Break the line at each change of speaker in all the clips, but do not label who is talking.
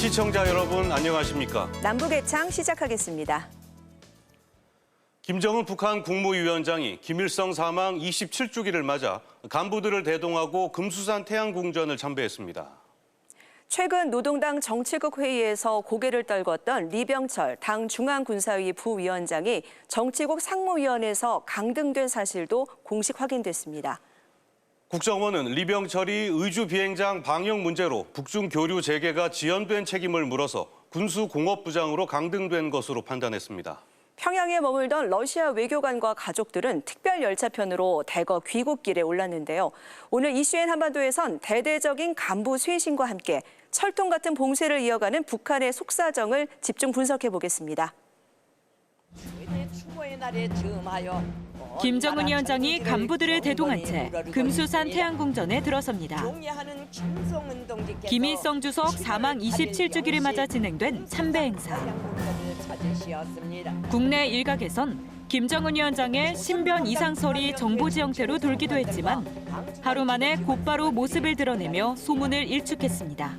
시청자 여러분 안녕하십니까?
남북애창 시작하겠습니다.
김정은 북한 국무위원장이 김일성 사망 27주기를 맞아 간부들을 대동하고 금수산 태양궁전을 참배했습니다.
최근 노동당 정치국 회의에서 고개를 떨궜던 리병철 당 중앙군사위 부위원장이 정치국 상무위원회에서 강등된 사실도 공식 확인됐습니다.
국정원은 리병철이 의주 비행장 방역 문제로 북중 교류 재개가 지연된 책임을 물어서 군수공업부장으로 강등된 것으로 판단했습니다.
평양에 머물던 러시아 외교관과 가족들은 특별 열차편으로 대거 귀국길에 올랐는데요. 오늘 이슈엔 한반도에선 대대적인 간부 쇄신과 함께 철통 같은 봉쇄를 이어가는 북한의 속사정을 집중 분석해 보겠습니다.
김정은 위원장이 간부들을 대동한 채 금수산 태양궁전에 들어섭니다. 김일성 주석 사망 27주기를 맞아 진행된 참배 행사. 국내 일각에선 김정은 위원장의 신변 이상설이 정보지 형태로 돌기도 했지만 하루 만에 곧바로 모습을 드러내며 소문을 일축했습니다.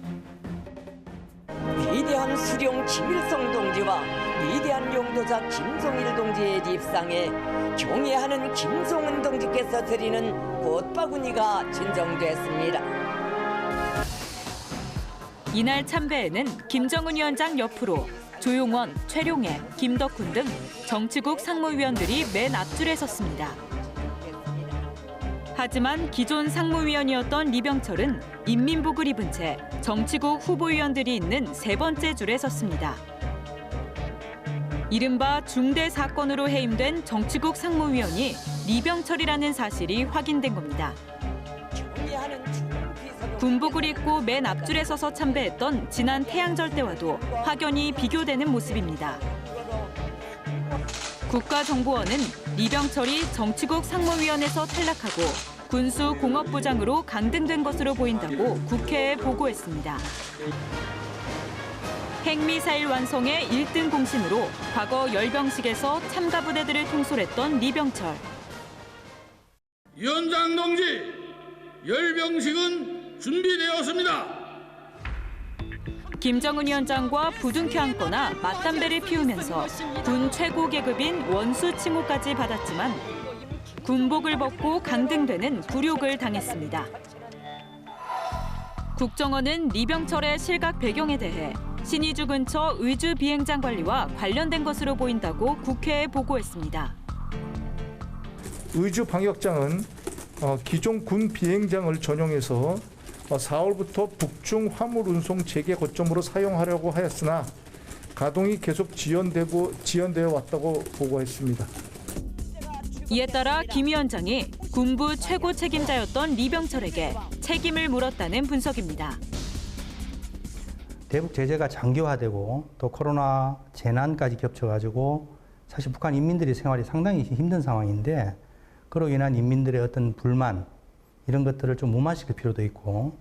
위대한 수령 김일성 동지와 위대한 용도자 김종일 동지의 입상에 경애하는 김종은 동지께서 드리는 꽃바구니가 진정됐습니다.
이날 참배에는 김정은 위원장 옆으로 조용원, 최룡해, 김덕훈 등 정치국 상무위원들이 맨 앞줄에 섰습니다. 하지만 기존 상무위원이었던 리병철은 인민복을 입은 채 정치국 후보위원들이 있는 세 번째 줄에 섰습니다. 이른바 중대 사건으로 해임된 정치국 상무위원이 리병철이라는 사실이 확인된 겁니다. 군복을 입고 맨 앞줄에 서서 참배했던 지난 태양절 때와도 확연히 비교되는 모습입니다. 국가정보원은 리병철이 정치국 상무위원에서 탈락하고 군수공업부장으로 강등된 것으로 보인다고 국회에 보고했습니다. 핵미사일 완성의 1등 공신으로 과거 열병식에서 참가 부대들을 통솔했던 리병철.
위원장 동지, 열병식은 준비되었습니다.
김정은 위원장과 부둥켜 안거나 맞담배를 피우면서 군 최고 계급인 원수 칭호까지 받았지만 군복을 벗고 강등되는 굴욕을 당했습니다. 국정원은 리병철의 실각 배경에 대해 신의주 근처 의주 비행장 관리와 관련된 것으로 보인다고 국회에 보고했습니다.
의주 방역장은 기존 군 비행장을 전용해서 4월부터 북중 화물 운송 재개 거점으로 사용하려고 하였으나 가동이 계속 지연되어 왔다고 보고했습니다.
이에 따라 김 위원장이 군부 최고 책임자였던 리병철에게 책임을 물었다는 분석입니다.
대북 제재가 장기화되고 또 코로나 재난까지 겹쳐가지고 사실 북한 인민들의 생활이 상당히 힘든 상황인데 그로 인한 인민들의 어떤 불만 이런 것들을 좀 무마시킬 필요도 있고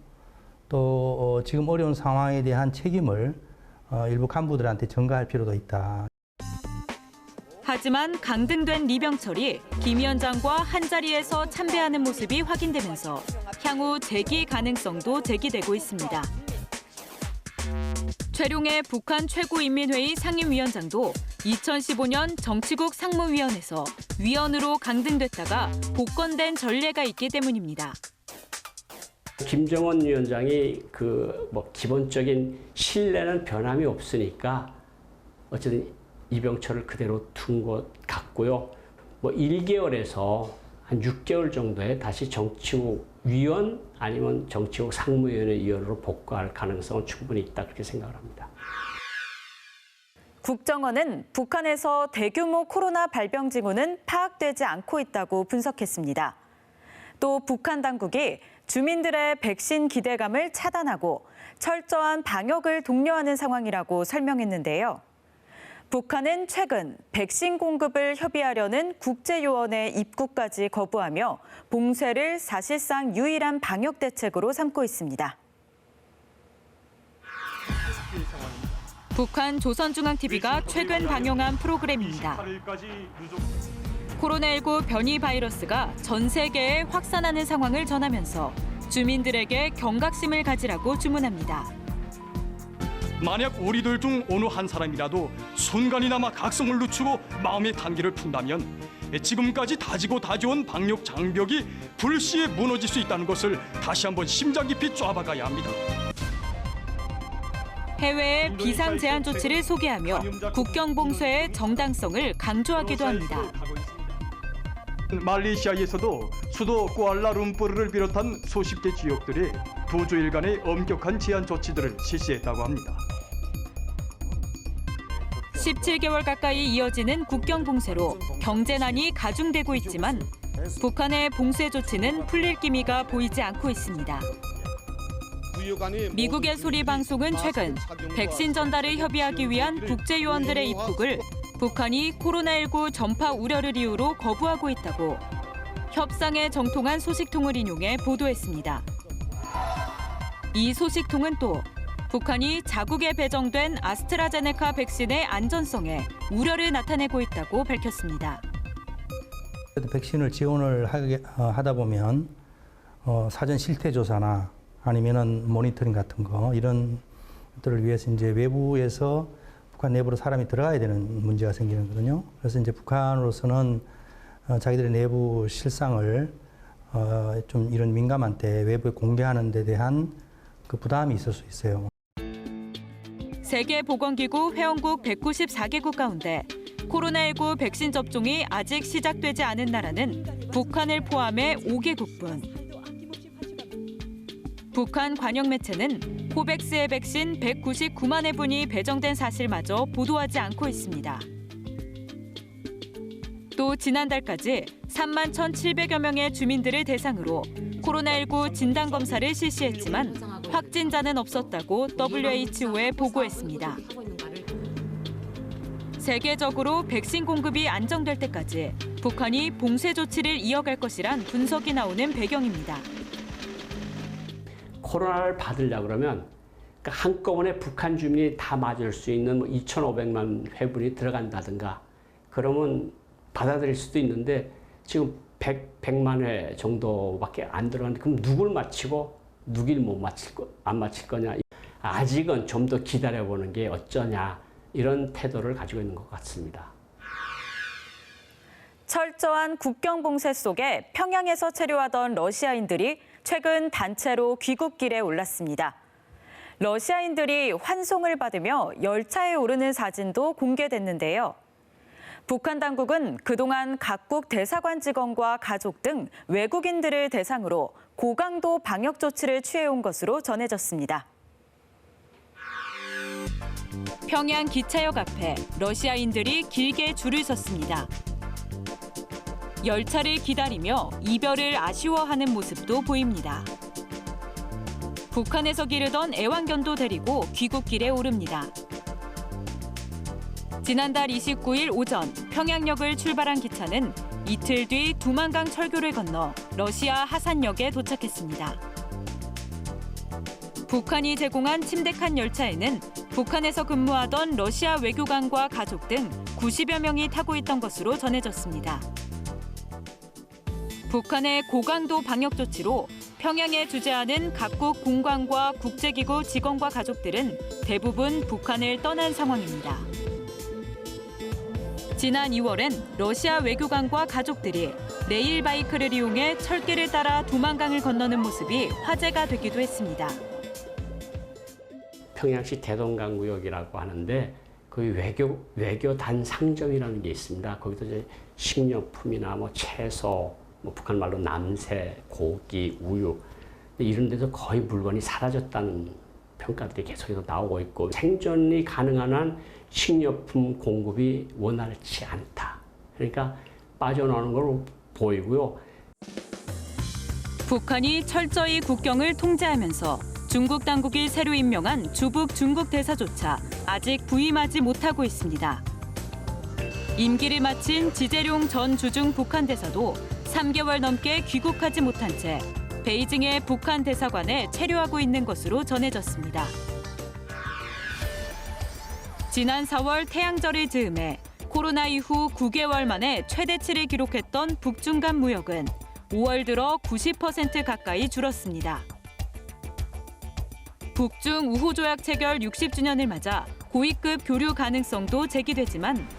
또 지금 어려운 상황에 대한 책임을 일부 간부들한테 전가할 필요도 있다.
하지만 강등된 리병철이 김 위원장과 한자리에서 참배하는 모습이 확인되면서 향후 재기 가능성도 제기되고 있습니다. 최룡해 북한 최고인민회의 상임위원장도 2015년 정치국 상무위원에서 위원으로 강등됐다가 복권된 전례가 있기 때문입니다.
김정은 위원장이 기본적인 신뢰는 변함이 없으니까 어쨌든 이병철을 그대로 둔 것 같고요. 1개월에서 한 6개월 정도에 다시 정치국 위원 아니면 정치국 상무위원회 위원으로 복귀할 가능성은 충분히 있다 그렇게 생각을 합니다.
국정원은 북한에서 대규모 코로나 발병 징후는 파악되지 않고 있다고 분석했습니다. 또 북한 당국이 주민들의 백신 기대감을 차단하고 철저한 방역을 독려하는 상황이라고 설명했는데요. 북한은 최근 백신 공급을 협의하려는 국제요원의 입국까지 거부하며 봉쇄를 사실상 유일한 방역 대책으로 삼고 있습니다.
북한 조선중앙TV가 최근 방영한 프로그램입니다. 코로나19 변이 바이러스가 전 세계에 확산하는 상황을 전하면서 주민들에게 경각심을 가지라고 주문합니다.
만약 우리들 중 어느 한 사람이라도 순간이나마 각성을 늦추고 마음의 단계를 푼다면 지금까지 다지고 다져온 방역 장벽이 불시에 무너질 수 있다는 것을 다시 한번 심장 깊이 抓박아야 합니다.
해외의 비상 제한 조치를 소개하며 국경 봉쇄의 정당성을 강조하기도 합니다.
말레이시아에서도 수도 쿠알라룸푸르를 비롯한 수십 개 지역들이 두 주일간의 엄격한 제한 조치들을 실시했다고 합니다.
17개월 가까이 이어지는 국경 봉쇄로 경제난이 가중되고 있지만 북한의 봉쇄 조치는 풀릴 기미가 보이지 않고 있습니다. 미국의 소리 방송은 최근 백신 전달을 협의하기 위한 국제요원들의 입국을 북한이 코로나19 전파 우려를 이유로 거부하고 있다고 협상에 정통한 소식통을 인용해 보도했습니다. 이 소식통은 또 북한이 자국에 배정된 아스트라제네카 백신의 안전성에 우려를 나타내고 있다고 밝혔습니다.
백신을 지원을 하다 보면 사전 실태 조사나 아니면은 모니터링 같은 거 이런 것들을 위해서 이제 외부에서 북한 내부로 사람이 들어가야 되는 문제가 생기는 거거든요. 그래서 이제 북한으로서는 자기들의 내부 실상을 좀 이런 민감한 때 외부에 공개하는 데 대한 그 부담이 있을 수 있어요.
세계보건기구 회원국 194개국 가운데 코로나19 백신 접종이 아직 시작되지 않은 나라는 북한을 포함해 5개국뿐. 북한 관영 매체는 코백스의 백신 199만 회분이 배정된 사실마저 보도하지 않고 있습니다. 또 지난달까지 3만 1,700여 명의 주민들을 대상으로 코로나19 진단검사를 실시했지만 확진자는 없었다고 WHO에 보고했습니다. 세계적으로 백신 공급이 안정될 때까지 북한이 봉쇄 조치를 이어갈 것이란 분석이 나오는 배경입니다.
코로나를 받으려고 그러면 한꺼번에 북한 주민이 다 맞을 수 있는 2,500만 회분이 들어간다든가 그러면 받아들일 수도 있는데 지금 100만 회 정도밖에 안 들어가는데 그럼 누굴 맞히고 누굴 안 맞힐 거냐. 아직은 좀 더 기다려보는 게 어쩌냐 이런 태도를 가지고 있는 것 같습니다.
철저한 국경 봉쇄 속에 평양에서 체류하던 러시아인들이 최근 단체로 귀국길에 올랐습니다. 러시아인들이 환송을 받으며 열차에 오르는 사진도 공개됐는데요. 북한 당국은 그동안 각국 대사관 직원과 가족 등 외국인들을 대상으로 고강도 방역 조치를 취해온 것으로 전해졌습니다.
평양 기차역 앞에 러시아인들이 길게 줄을 섰습니다. 열차를 기다리며 이별을 아쉬워하는 모습도 보입니다. 북한에서 기르던 애완견도 데리고 귀국길에 오릅니다. 지난달 29일 오전 평양역을 출발한 기차는 이틀 뒤 두만강 철교를 건너 러시아 하산역에 도착했습니다. 북한이 제공한 침대칸 열차에는 북한에서 근무하던 러시아 외교관과 가족 등 90여 명이 타고 있던 것으로 전해졌습니다. 북한의 고강도 방역 조치로 평양에 주재하는 각국 공관과 국제기구 직원과 가족들은 대부분 북한을 떠난 상황입니다. 지난 2월엔 러시아 외교관과 가족들이 레일 바이크를 이용해 철길을 따라 두만강을 건너는 모습이 화제가 되기도 했습니다.
평양시 대동강구역이라고 하는데 거기 외교단 상점이라는 게 있습니다. 거기도 이제 식료품이나 채소, 북한 말로 남새, 고기, 우유 이런 데서 거의 물건이 사라졌다는 평가들이 계속해서 나오고 있고 생존이 가능한 한 식료품 공급이 원활치 않다. 그러니까 빠져나오는 걸 보이고요.
북한이 철저히 국경을 통제하면서 중국 당국이 새로 임명한 주북 중국 대사조차 아직 부임하지 못하고 있습니다. 임기를 마친 지재룡 전 주중 북한 대사도 3개월 넘게 귀국하지 못한 채 베이징의 북한 대사관에 체류하고 있는 것으로 전해졌습니다. 지난 4월 태양절을 즈음해 코로나 이후 9개월 만에 최대치를 기록했던 북중 간 무역은 5월 들어 90% 가까이 줄었습니다. 북중 우호 조약 체결 60주년을 맞아 고위급 교류 가능성도 제기되지만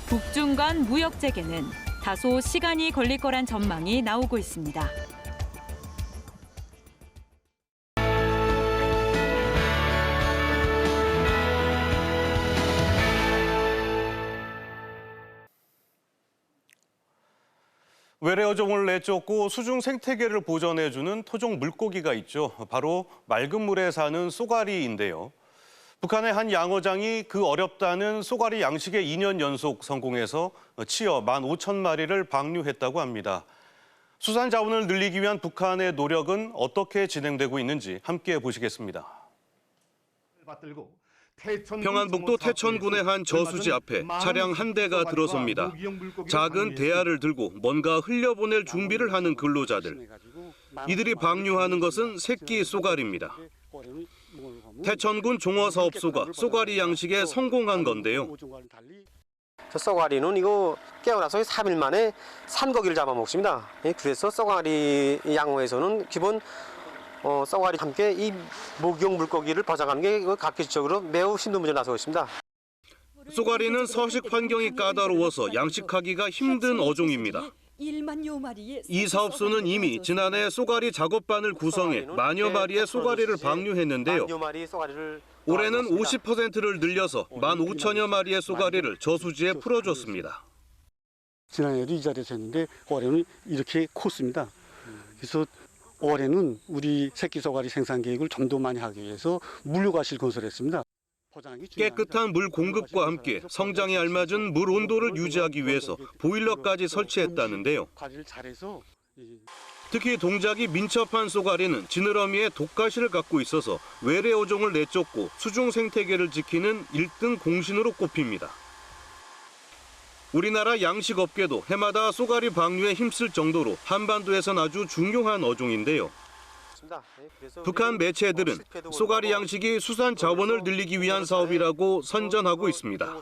북중 간 무역 재개는 다소 시간이 걸릴 거란 전망이 나오고 있습니다.
외래 어종을 내쫓고 수중 생태계를 보전해주는 토종 물고기가 있죠. 바로 맑은 물에 사는 쏘가리인데요. 북한의 한 양어장이 그 어렵다는 쏘가리 양식에 2년 연속 성공해서 치어 15,000마리를 방류했다고 합니다. 수산 자원을 늘리기 위한 북한의 노력은 어떻게 진행되고 있는지 함께 보시겠습니다. 평안북도 태천군의 한 저수지 앞에 차량 한 대가 들어섭니다. 작은 대야를 들고 뭔가 흘려보낼 준비를 하는 근로자들. 이들이 방류하는 것은 새끼 쏘가리입니다. 태천군 종어사업소가 쏘가리 양식에 성공한 건데요.
저 쏘가리는 이거 깨어나서 3일 만에 산고기를 잡아먹습니다. 그래서 쏘가리 양호에서는 기본 쏘가리 함께 이 목욕 물고기를 보장하는 게 가격적으로 매우 힘든 문제로 나서고 있습니다.
쏘가리는 서식 환경이 까다로워서 양식하기가 힘든 어종입니다. 이 사업소는 이미 지난해 쏘가리 작업반을 구성해 만여 마리의 쏘가리를 방류했는데요. 올해는 50%를 늘려서 15,000여 마리의 쏘가리를 저수지에 풀어줬습니다.
지난해에도 이 자리에서 했는데 올해는 이렇게 컸습니다. 그래서 올해는 우리 새끼 쏘가리 생산 계획을 좀 더 많이 하기 위해서 물류과실 건설했습니다.
깨끗한 물 공급과 함께 성장에 알맞은 물 온도를 유지하기 위해서 보일러까지 설치했다는데요. 특히 동작이 민첩한 쏘가리는 지느러미에 독가시를 갖고 있어서 외래 어종을 내쫓고 수중 생태계를 지키는 1등 공신으로 꼽힙니다. 우리나라 양식업계도 해마다 쏘가리 방류에 힘쓸 정도로 한반도에선 아주 중요한 어종인데요. 북한 매체들은 쏘가리 양식이 수산 자원을 늘리기 위한 사업이라고 선전하고 있습니다.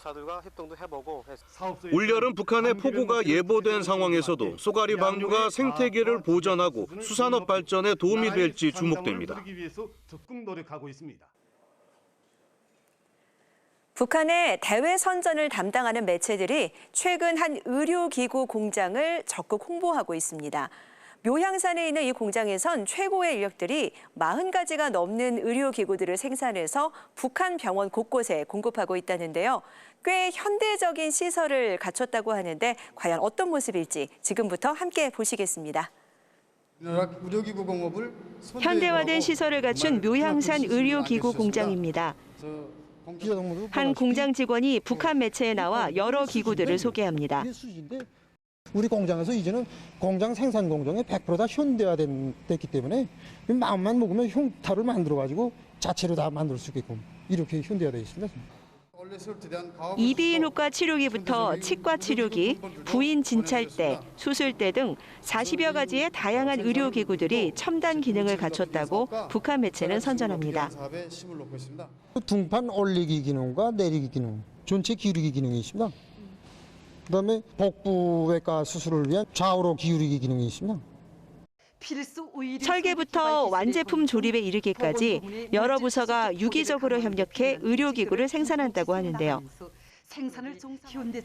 올여름 북한의 폭우가 예보된 상황에서도 쏘가리 방류가 생태계를 보전하고 수산업 발전에 도움이 될지 주목됩니다.
북한의 대외 선전을 담당하는 매체들이 최근 한 의료기구 공장을 적극 홍보하고 있습니다. 묘향산에 있는 이 공장에선 최고의 인력들이 40가지가 넘는 의료기구들을 생산해서 북한 병원 곳곳에 공급하고 있다는데요. 꽤 현대적인 시설을 갖췄다고 하는데 과연 어떤 모습일지 지금부터 함께 보시겠습니다. 현대화된 시설을 갖춘 묘향산 의료기구 공장입니다. 한 공장 직원이 북한 매체에 나와 여러 기구들을 소개합니다.
우리 공장에서 이제는 공장 생산 공정에 100% 다 현대화됐기 때문에 마음만 먹으면 흉타를 만들어가지고 자체로 다 만들 수 있게끔 이렇게 현대화되어 있습니다.
이비인후과 치료기부터 치과 치료기, 부인 진찰대, 수술대 등 40여 가지의 다양한 의료기구들이 첨단 기능을 갖췄다고 북한 매체는 선전합니다.
등판 올리기 기능과 내리기 기능, 전체 기울이기 기능이 있습니다. 그다음에 복부외과 수술을 위한 좌우로 기울이기 기능이 있습니다.
설계부터 완제품 조립에 이르기까지 여러 부서가 유기적으로 협력해 의료기구를 생산한다고 하는데요.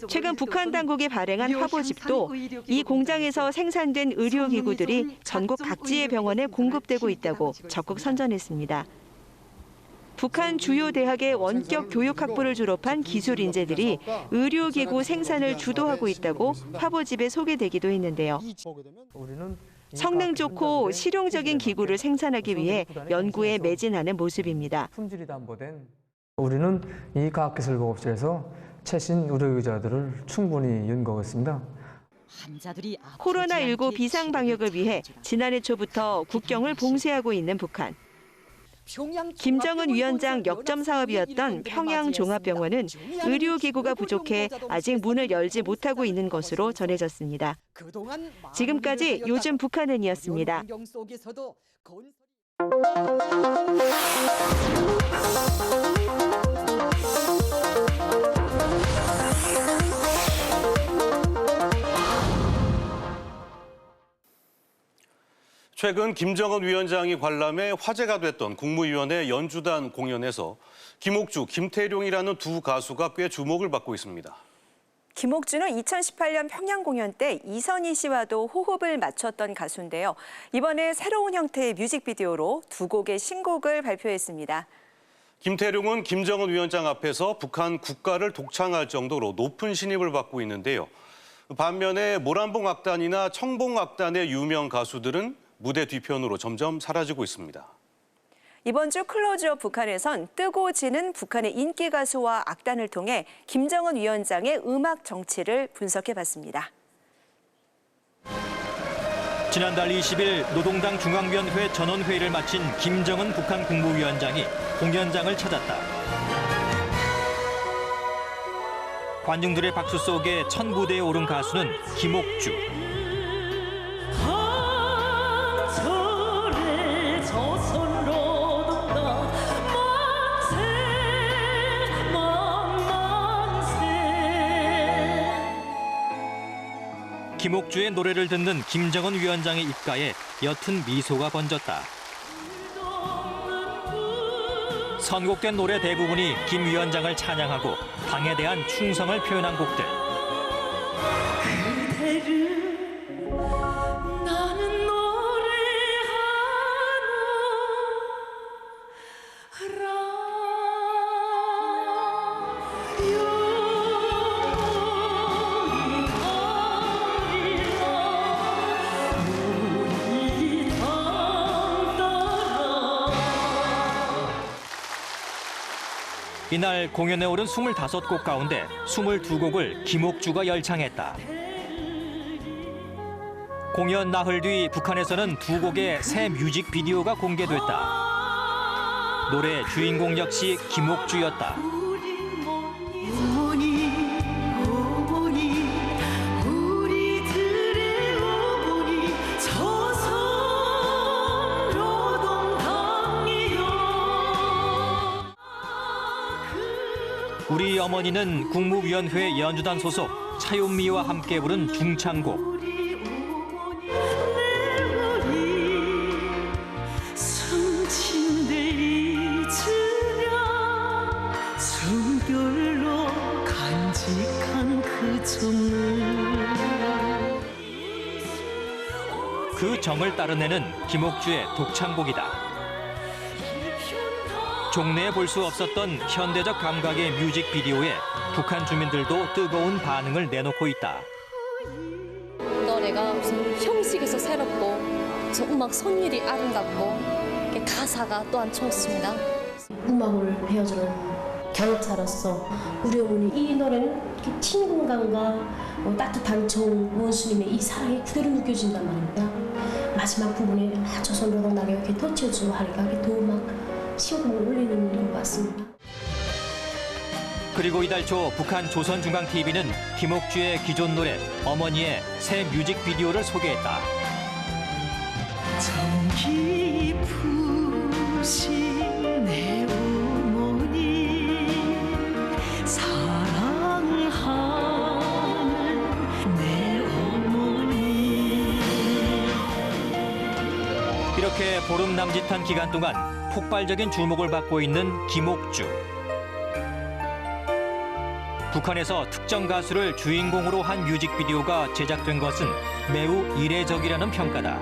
최근 북한 당국이 발행한 화보집도 이 공장에서 생산된 의료기구들이 전국 각지의 병원에 공급되고 있다고 적극 선전했습니다. 북한 주요 대학의 원격 교육학부를 졸업한 기술 인재들이 의료기구 생산을 주도하고 있다고 화보집에 소개되기도 했는데요. 성능 좋고 실용적인 기구를 생산하기 위해 연구에 매진하는 모습입니다.
품질이 담보된 우리는 이 과학기술보급실에서 최신 의료의자들을 충분히 연구하고 있습니다.
코로나19 비상 방역을 위해 지난해 초부터 국경을 봉쇄하고 있는 북한. 김정은 위원장 역점 사업이었던 평양종합병원은 의료기구가 부족해 아직 문을 열지 못하고 있는 것으로 전해졌습니다. 지금까지 요즘 북한은이었습니다.
최근 김정은 위원장이 관람해 화제가 됐던 국무위원회 연주단 공연에서 김옥주, 김태룡이라는 두 가수가 꽤 주목을 받고 있습니다.
김옥주는 2018년 평양 공연 때 이선희 씨와도 호흡을 맞췄던 가수인데요. 이번에 새로운 형태의 뮤직비디오로 두 곡의 신곡을 발표했습니다.
김태룡은 김정은 위원장 앞에서 북한 국가를 독창할 정도로 높은 신임을 받고 있는데요. 반면에 모란봉 악단이나 청봉 악단의 유명 가수들은 무대 뒤편으로 점점 사라지고 있습니다.
이번 주 클로즈업 북한에선 뜨고 지는 북한의 인기 가수와 악단을 통해 김정은 위원장의 음악 정치를 분석해봤습니다.
지난달 20일 노동당 중앙위원회 전원회의를 마친 김정은 북한 국무위원장이 공연장을 찾았다. 관중들의 박수 속에 첫 무대에 오른 가수는 김옥주. 김옥주의 노래를 듣는 김정은 위원장의 입가에 옅은 미소가 번졌다. 선곡된 노래 대부분이 김 위원장을 찬양하고 당에 대한 충성을 표현한 곡들. 이날 공연에 오른 25곡 가운데 22곡을 김옥주가 열창했다. 공연 나흘 뒤 북한에서는 두 곡의 새 뮤직비디오가 공개됐다. 노래 주인공 역시 김옥주였다. 우리 어머니는 국무위원회 연주단 소속 차윤미와 함께 부른 중창곡. 그 정을 따르내는 김옥주의 독창곡이다. 종래에 볼 수 없었던 현대적 감각의 뮤직비디오에 북한 주민들도 뜨거운 반응을 내놓고 있다.
노래가 우선 형식에서 새롭고 저 음악 선율이 아름답고 가사가 또한 좋습니다.
음악을 배워주는 경찰로서 우리 어머니 이 노래는 친근감과 따뜻한 좋은 원수님의 이 사랑이 그대로 느껴진단 말입니다. 마지막 부분에 조선노동 나게 이렇게 덧쳐주고 하니까 더 시험을 올리는 것 같습니다.
그리고 이달 초 북한 조선중앙TV는 김옥주의 기존 노래 어머니의 새 뮤직비디오를 소개했다.
정기 푸신 내 어머니 사랑하는 내 어머니.
이렇게 보름 남짓한 기간 동안 폭발적인 주목을 받고 있는 김옥주. 북한에서 특정 가수를 주인공으로 한 뮤직비디오가 제작된 것은 매우 이례적이라는 평가다.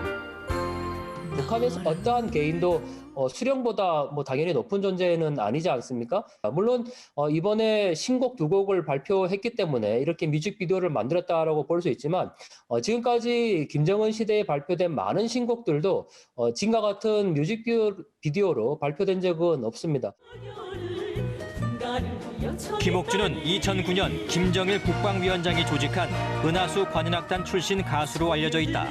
북한에서 어떠한 개인도 수령보다 당연히 높은 존재는 아니지 않습니까? 물론 이번에 신곡 두 곡을 발표했기 때문에 이렇게 뮤직비디오를 만들었다라고 볼 수 있지만 지금까지 김정은 시대에 발표된 많은 신곡들도 지금과 같은 뮤직비디오로 발표된 적은 없습니다.
김옥주는 2009년 김정일 국방위원장이 조직한 은하수 관현악단 출신 가수로 알려져 있다.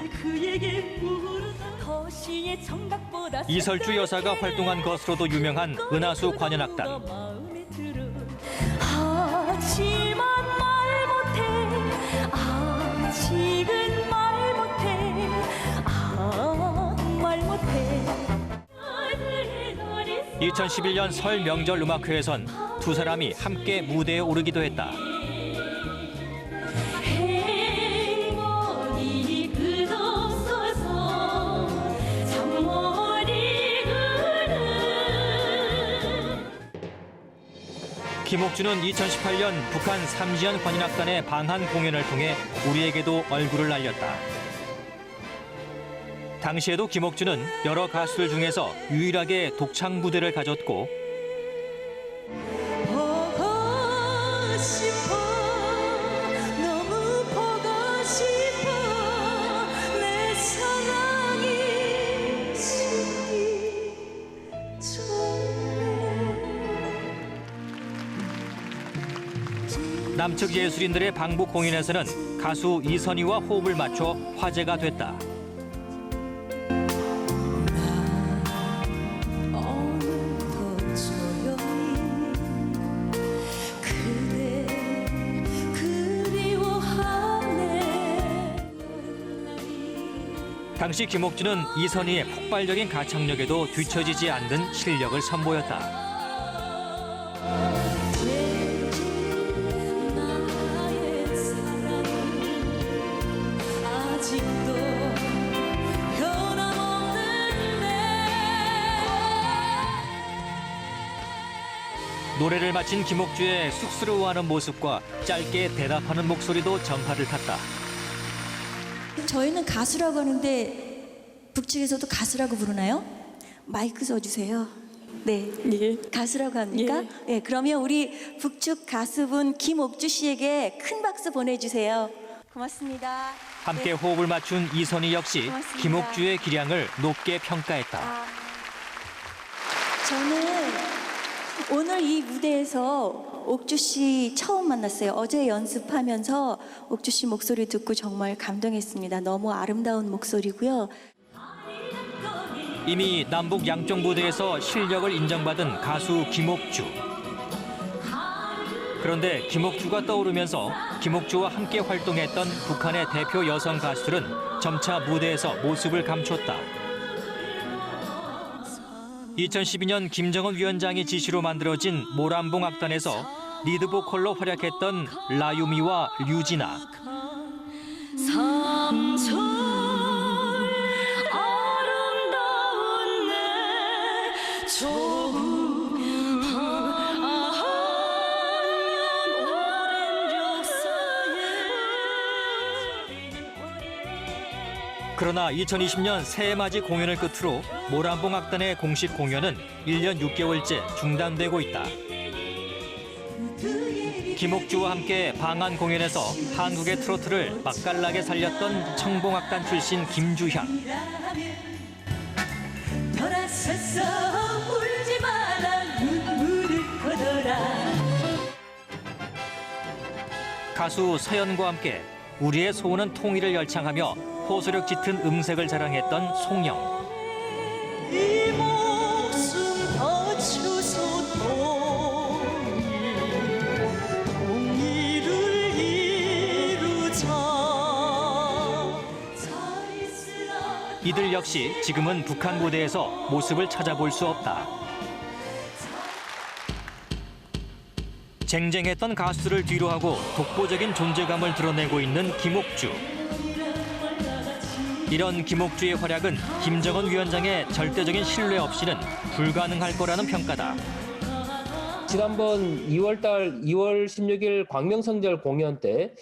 이설주 여사가 활동한 것으로도 유명한 은하수 관현악단.
하지만 말 못해 아직은 말 못해 말 못해.
2011년 설 명절 음악회에선 두 사람이 함께 무대에 오르기도 했다.
행복이 끝없어서
김옥주는 2018년 북한 삼지연 관현악단의 방한 공연을 통해 우리에게도 얼굴을 알렸다. 당시에도 김옥주는 여러 가수들 중에서 유일하게 독창 무대를 가졌고
보고 싶어 너무 보고 싶어 내 사랑이 숨기 전에
남측 예술인들의 방북 공연에서는 가수 이선희와 호흡을 맞춰 화제가 됐다. 당시 김옥주는 이선희의 폭발적인 가창력에도 뒤처지지 않는 실력을 선보였다. 노래를 마친 김옥주의 쑥스러워하는 모습과 짧게 대답하는 목소리도 전파를 탔다.
저희는 가수라고 하는데 북측에서도 가수라고 부르나요? 마이크 써주세요. 네, 가수라고 합니까? 네, 그러면 우리 북측 가수분 김옥주 씨에게 큰 박수 보내주세요. 고맙습니다.
함께 호흡을 맞춘 이선희 역시
고맙습니다.
김옥주의 기량을 높게 평가했다.
저는 오늘 이 무대에서 옥주 씨 처음 만났어요. 어제 연습하면서 옥주 씨 목소리 듣고 정말 감동했습니다. 너무 아름다운 목소리고요.
이미 남북 양쪽 무대에서 실력을 인정받은 가수 김옥주. 그런데 김옥주가 떠오르면서 김옥주와 함께 활동했던 북한의 대표 여성 가수들은 점차 무대에서 모습을 감췄다. 2012년 김정은 위원장이 지시로 만들어진 모란봉 악단에서 리드 보컬로 활약했던 라유미와 류진아.
삼솔 아름다운 내 조국
그러나 2020년 새해맞이 공연을 끝으로 모란봉 악단의 공식 공연은 1년 6개월째 중단되고 있다. 김옥주와 함께 방한 공연에서 한국의 트로트를 맛깔나게 살렸던 청봉악단 출신 김주향.
돌아서서 울지 마라 눈물을 거둬라.
가수 서연과 함께 우리의 소원은 통일을 열창하며 호소력 짙은 음색을 자랑했던 송영.
이 목숨 바쳐서 통일을 이루자.
이들 역시 지금은 북한 무대에서 모습을 찾아볼 수 없다. 쟁쟁했던 가수들을 뒤로하고 독보적인 존재감을 드러내고 있는 김옥주. 이런 김옥주의 활약은 김정은 위원장의 절대적인 신뢰 없이는 불가능할 거라는 평가다.
지난번 2월 16일 광명성절 공연 때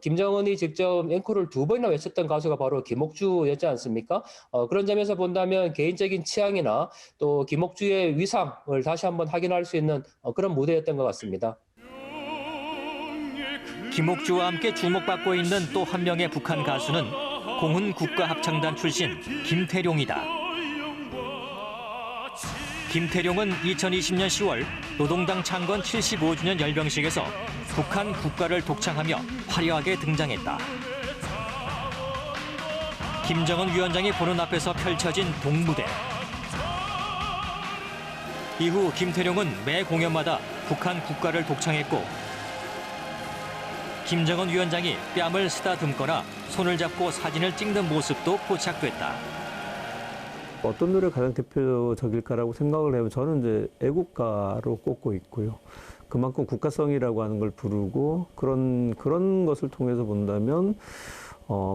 김정은이 직접 앵콜을 2번이나 외쳤던 가수가 바로 김옥주였지 않습니까? 그런 점에서 본다면 개인적인 취향이나 또 김옥주의 위상을 다시 한번 확인할 수 있는 그런 무대였던 것 같습니다.
김옥주와 함께 주목받고 있는 또 한 명의 북한 가수는 공훈 국가합창단 출신 김태룡이다. 김태룡은 2020년 10월 노동당 창건 75주년 열병식에서 북한 국가를 독창하며 화려하게 등장했다. 김정은 위원장이 보는 앞에서 펼쳐진 동무대. 이후 김태룡은 매 공연마다 북한 국가를 독창했고 김정은 위원장이 뺨을 쓰다듬거나 손을 잡고 사진을 찍는 모습도 포착됐다.
어떤 노래가 가장 대표적일까라고 생각을 해보면 저는 이제 애국가로 꼽고 있고요. 그만큼 국가성이라고 하는 걸 부르고 그런 것을 통해서 본다면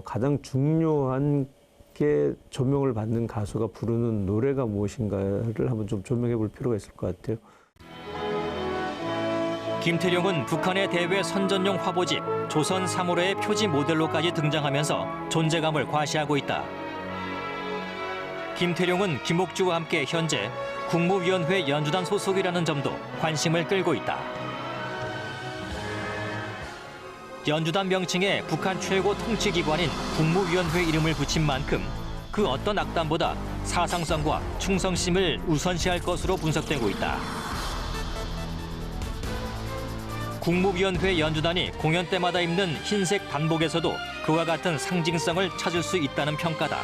가장 중요한 게 조명을 받는 가수가 부르는 노래가 무엇인가를 한번 좀 조명해 볼 필요가 있을 것 같아요.
김태룡은 북한의 대외 선전용 화보집 조선 3호로의 표지 모델로까지 등장하면서 존재감을 과시하고 있다. 김태룡은 김옥주와 함께 현재 국무위원회 연주단 소속이라는 점도 관심을 끌고 있다. 연주단 명칭에 북한 최고 통치기관인 국무위원회 이름을 붙인 만큼 그 어떤 악단보다 사상성과 충성심을 우선시할 것으로 분석되고 있다. 국무위원회 연주단이 공연 때마다 입는 흰색 단복에서도 그와 같은 상징성을 찾을 수 있다는 평가다.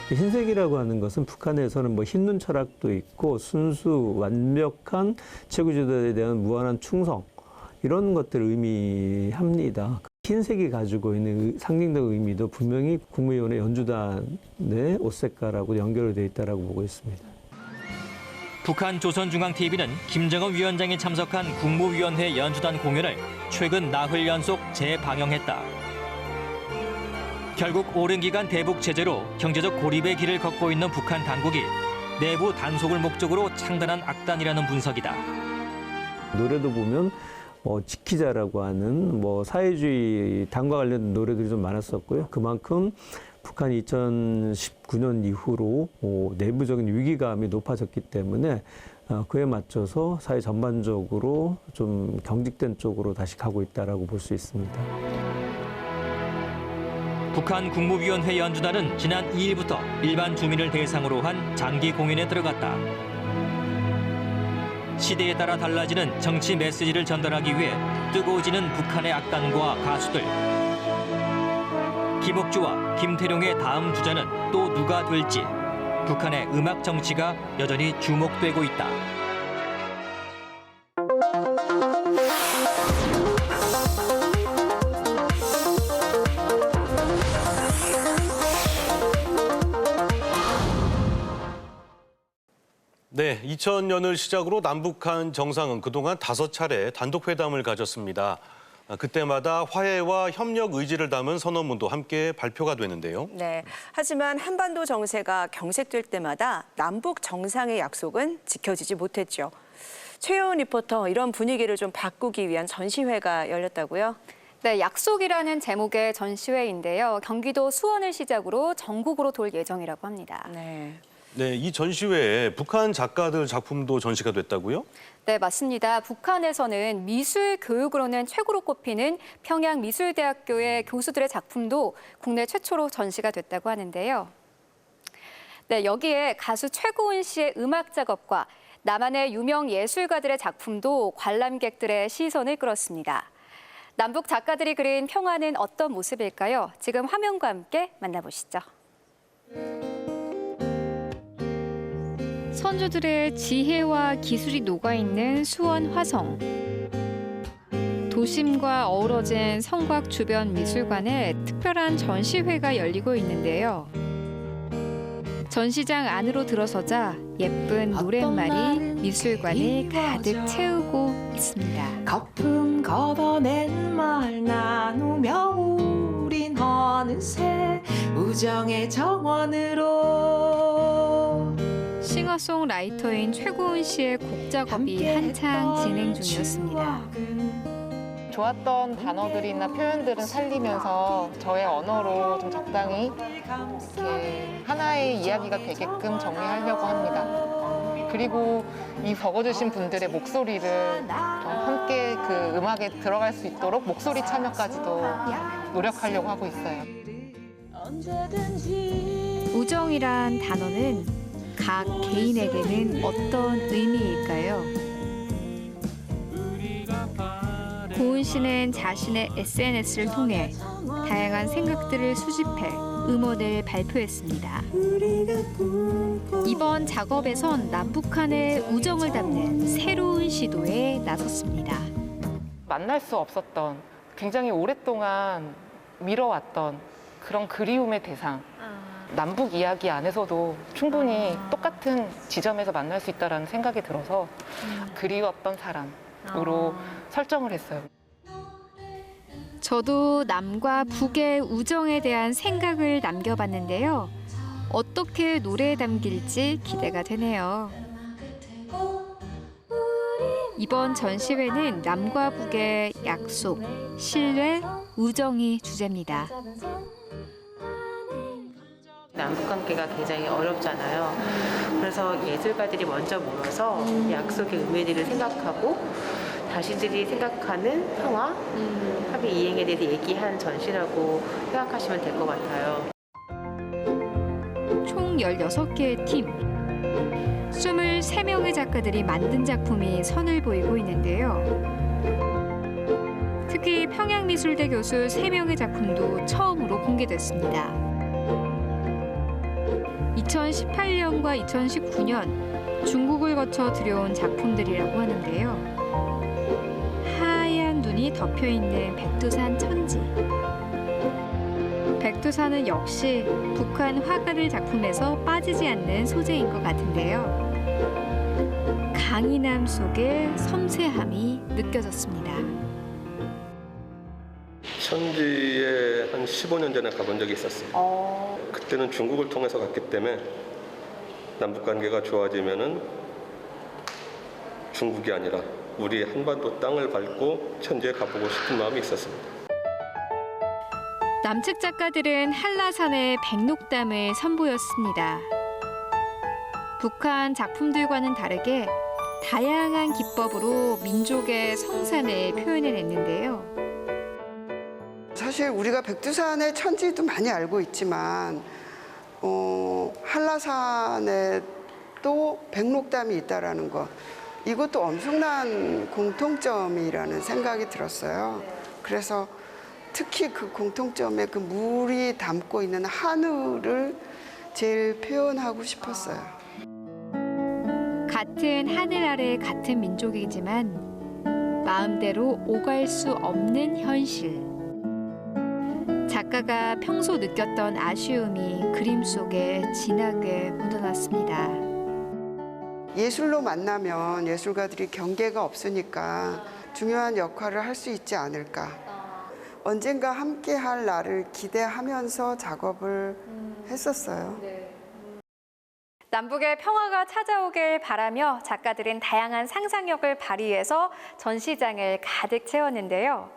흰색이라고 하는 것은 북한에서는 뭐 흰눈 철학도 있고 순수 완벽한 최고 지도자에 대한 무한한 충성 이런 것들을 의미합니다. 흰색이 가지고 있는 상징적 의미도 분명히 국무위원회 연주단의 옷색깔하고 연결이 되어 있다고 보고 있습니다.
북한 조선중앙TV는 김정은 위원장이 참석한 국무위원회 연주단 공연을 최근 나흘 연속 재방영했다. 결국 오랜 기간 대북 제재로 경제적 고립의 길을 걷고 있는 북한 당국이 내부 단속을 목적으로 창단한 악단이라는 분석이다.
노래도 보면 지키자라고 하는 사회주의 당과 관련된 노래들이 좀 많았었고요. 그만큼 북한이 2019년 이후로 내부적인 위기감이 높아졌기 때문에 그에 맞춰서 사회 전반적으로 좀 경직된 쪽으로 다시 가고 있다라고 볼 수 있습니다.
북한 국무위원회 연주단은 지난 2일부터 일반 주민을 대상으로 한 장기 공연에 들어갔다. 시대에 따라 달라지는 정치 메시지를 전달하기 위해 뜨거워지는 북한의 악단과 가수들. 김옥주와 김태룡의 다음 주자는 또 누가 될지 북한의 음악 정치가 여전히 주목되고 있다.
네, 2000년을 시작으로 남북한 정상은 그동안 5차례 단독 회담을 가졌습니다. 그때마다 화해와 협력 의지를 담은 선언문도 함께 발표가 되는데요.
네, 하지만 한반도 정세가 경색될 때마다 남북 정상의 약속은 지켜지지 못했죠. 최효은 리포터, 이런 분위기를 좀 바꾸기 위한 전시회가 열렸다고요?
네, 약속이라는 제목의 전시회인데요. 경기도 수원을 시작으로 전국으로 돌 예정이라고 합니다.
네, 이 전시회에 북한 작가들 작품도 전시가 됐다고요?
네, 맞습니다. 북한에서는 미술 교육으로는 최고로 꼽히는 평양미술대학교의 교수들의 작품도 국내 최초로 전시가 됐다고 하는데요. 네, 여기에 가수 최고은 씨의 음악 작업과 남한의 유명 예술가들의 작품도 관람객들의 시선을 끌었습니다. 남북 작가들이 그린 평화는 어떤 모습일까요? 지금 화면과 함께 만나보시죠. 선조들의 지혜와 기술이 녹아있는 수원 화성. 도심과 어우러진 성곽 주변 미술관에 특별한 전시회가 열리고 있는데요. 전시장 안으로 들어서자 예쁜 노랫말이 미술관을 가득 채우고 있습니다.
거품 걷어낸 말 나누며 우린 어느새 우정의 정원으로.
싱어송라이터인 최고은 씨의 곡 작업이 한창 진행 중이었습니다.
좋았던 단어들이나 표현들은 살리면서 저의 언어로 좀 적당히 이렇게 하나의 이야기가 되게끔 정리하려고 합니다. 그리고 이 적어주신 분들의 목소리를 좀 함께 그 음악에 들어갈 수 있도록 목소리 참여까지도 노력하려고 하고 있어요.
우정이란 단어는 각 개인에게는 어떤 의미일까요? 고은 씨는 자신의 SNS를 통해 다양한 생각들을 수집해 음원을 발표했습니다. 이번 작업에선 남북한의 우정을 담는 새로운 시도에 나섰습니다.
만날 수 없었던, 굉장히 오랫동안 미뤄왔던 그런 그리움의 대상. 남북 이야기 안에서도 충분히 똑같은 지점에서 만날 수 있다는 생각이 들어서 그리웠던 사람으로 설정을 했어요.
저도 남과 북의 우정에 대한 생각을 남겨봤는데요. 어떻게 노래에 담길지 기대가 되네요. 이번 전시회는 남과 북의 약속, 신뢰, 우정이 주제입니다.
남북 관계가 굉장히 어렵잖아요. 그래서 예술가들이 먼저 모여서 약속의 의미들을 생각하고 자신들이 생각하는 평화, 합의 이행에 대해서 얘기한 전시라고 생각하시면 될 것 같아요.
총 16개의 팀, 23명의 작가들이 만든 작품이 선을 보이고 있는데요. 특히 평양미술대 교수 3명의 작품도 처음으로 공개됐습니다. 2018년과 2019년 중국을 거쳐 들여온 작품들이라고 하는데요. 하얀 눈이 덮여있는 백두산 천지. 백두산은 역시 북한 화가들 작품에서 빠지지 않는 소재인 것 같은데요. 강인함 속에 섬세함이 느껴졌습니다.
천지에 한 15년 전에 가본 적이 있었어요. 그때는 중국을 통해서 갔기 때문에 남북 관계가 좋아지면은 중국이 아니라 우리 한반도 땅을 밟고 천지에 가보고 싶은 마음이 있었습니다.
남측 작가들은 한라산의 백록담을 선보였습니다. 북한 작품들과는 다르게 다양한 기법으로 민족의 성산을 표현해냈는데요.
사실 우리가 백두산의 천지도 많이 알고 있지만 한라산에 또 백록담이 있다라는 것, 이것도 엄청난 공통점이라는 생각이 들었어요. 그래서 특히 그 공통점에 그 물이 담고 있는 하늘을 제일 표현하고 싶었어요.
같은 하늘 아래 같은 민족이지만 마음대로 오갈 수 없는 현실. 작가가 평소 느꼈던 아쉬움이 그림 속에 진하게 묻어났습니다.
예술로 만나면 예술가들이 경계가 없으니까 중요한 역할을 할 수 있지 않을까. 언젠가 함께 할 날을 기대하면서 작업을 했었어요.
남북의 평화가 찾아오길 바라며 작가들은 다양한 상상력을 발휘해서 전시장을 가득 채웠는데요.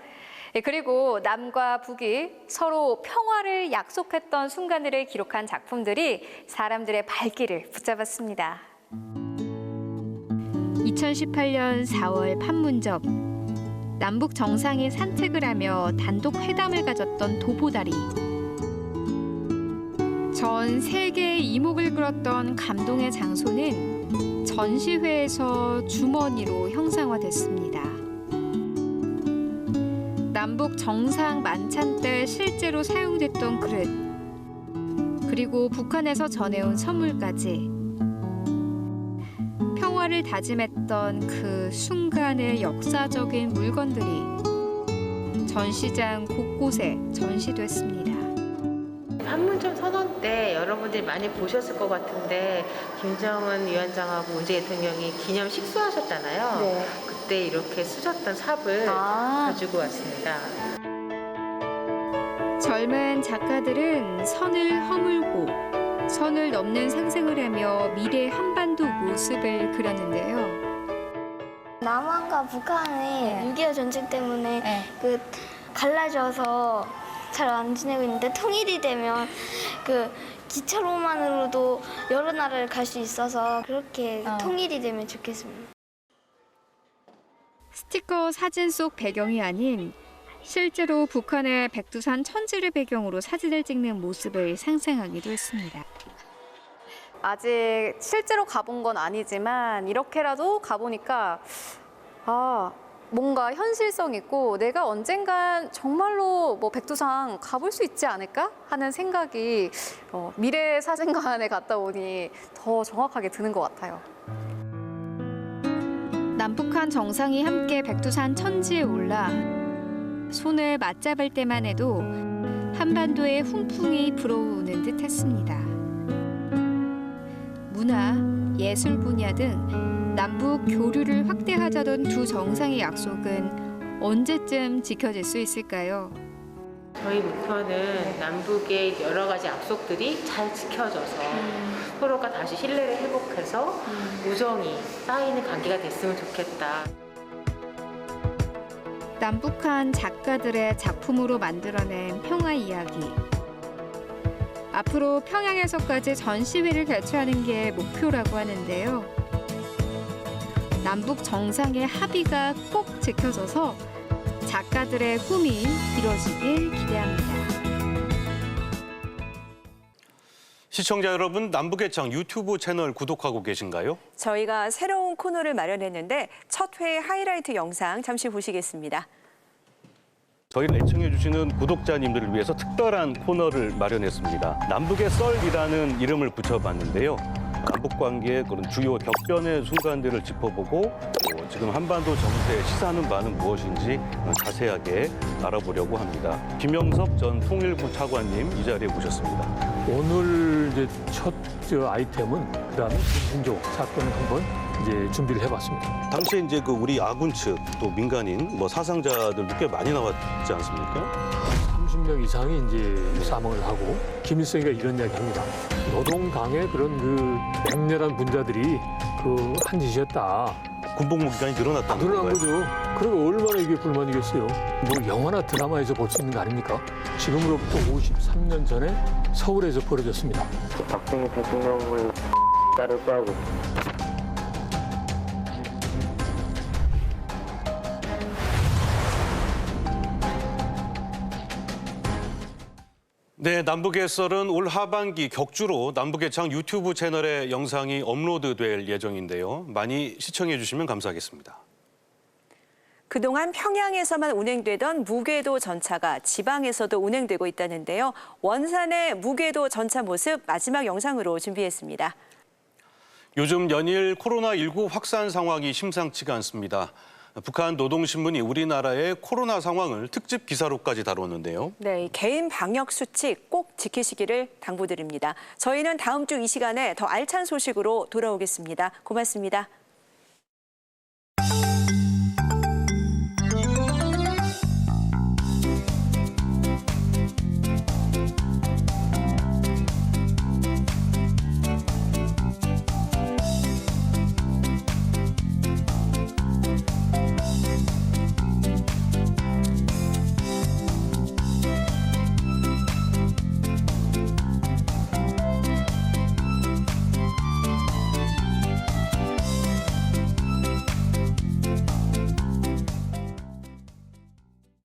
그리고 남과 북이 서로 평화를 약속했던 순간들을 기록한 작품들이 사람들의 발길을 붙잡았습니다. 2018년 4월 판문점, 남북 정상이 산책을 하며 단독 회담을 가졌던 도보다리. 전 세계의 이목을 끌었던 감동의 장소는 전시회에서 주머니로 형상화됐습니다. 남북 정상 만찬 때 실제로 사용됐던 그릇, 그리고 북한에서 전해온 선물까지. 평화를 다짐했던 그 순간의 역사적인 물건들이 전시장 곳곳에 전시됐습니다.
판문점 선언 때 여러분들이 많이 보셨을 것 같은데 김정은 위원장하고 문재인 대통령이 기념 식수하셨잖아요.
네.
그때 이렇게 쓰셨던 삽을 가지고 왔습니다.
젊은 작가들은 선을 허물고 선을 넘는 상상을 하며 미래 한반도 모습을 그렸는데요.
남한과 북한이 6.25 전쟁 때문에 그 갈라져서 잘 안 지내고 있는데 통일이 되면 그 기차로만으로도 여러 나라를 갈 수 있어서 그렇게 통일이 되면 좋겠습니다.
스티커 사진 속 배경이 아닌 실제로 북한의 백두산 천지를 배경으로 사진을 찍는 모습을 상상하기도 했습니다.
아직 실제로 가본 건 아니지만 이렇게라도 가보니까 뭔가 현실성 있고 내가 언젠간 정말로 백두산 가볼 수 있지 않을까 하는 생각이 미래 사진관에 갔다 오니 더 정확하게 드는 것 같아요.
남북한 정상이 함께 백두산 천지에 올라 손을 맞잡을 때만 해도 한반도의 훈풍이 불어오는 듯했습니다. 문화, 예술 분야 등 남북 교류를 확대하자던 두 정상의 약속은 언제쯤 지켜질 수 있을까요?
저희 목표는 남북의 여러 가지 약속들이 잘 지켜져서 서로가 다시 신뢰를 회복해서 우정이 쌓이는 관계가 됐으면 좋겠다.
남북한 작가들의 작품으로 만들어낸 평화 이야기. 앞으로 평양에서까지 전시회를 개최하는 게 목표라고 하는데요. 남북 정상의 합의가 꼭 지켜져서 작가들의 꿈이 이루어지길 기대합니다.
시청자 여러분, 남북의 창 유튜브 채널 구독하고 계신가요?
저희가 새로운 코너를 마련했는데 첫 회 하이라이트 영상 잠시 보시겠습니다.
저희를 애청해 주시는 구독자님들을 위해서 특별한 코너를 마련했습니다. 남북의 썰이라는 이름을 붙여봤는데요. 남북 관계의 그런 주요 격변의 순간들을 짚어보고 지금 한반도 정세의 시사하는 바는 무엇인지 자세하게 알아보려고 합니다. 김영섭 전 통일부 차관님 이 자리에 모셨습니다.
오늘 이제 첫 아이템은 그다음에 김신조 사건을 한번 이제 준비를 해봤습니다.
당시에 이제 그 우리 아군 측 또 민간인 뭐 사상자들도 꽤 많이 나왔지 않습니까?
30명 이상이 이제 사망을 하고 김일성이가 이런 이야기합니다. 노동당의 그런 그 맹렬한 분자들이 그 한 짓이었다.
군복무 기간이 늘어났다는
늘어난
건가요?
거죠. 그러면 얼마나 이게 불만이겠어요. 뭐 영화나 드라마에서 볼 수 있는 거 아닙니까? 지금으로부터 53년 전에 서울에서 벌어졌습니다.
박정희 대통령을 따를 거하고.
네, 남북의 썰은 올 하반기 격주로 남북의 창 유튜브 채널에 영상이 업로드될 예정인데요. 많이 시청해 주시면 감사하겠습니다.
그동안 평양에서만 운행되던 무궤도 전차가 지방에서도 운행되고 있다는데요. 원산의 무궤도 전차 모습 마지막 영상으로 준비했습니다.
요즘 연일 코로나19 확산 상황이 심상치가 않습니다. 북한 노동신문이 우리나라의 코로나 상황을 특집 기사로까지 다뤘는데요.
네, 개인 방역 수칙 꼭 지키시기를 당부드립니다. 저희는 다음 주 이 시간에 더 알찬 소식으로 돌아오겠습니다. 고맙습니다.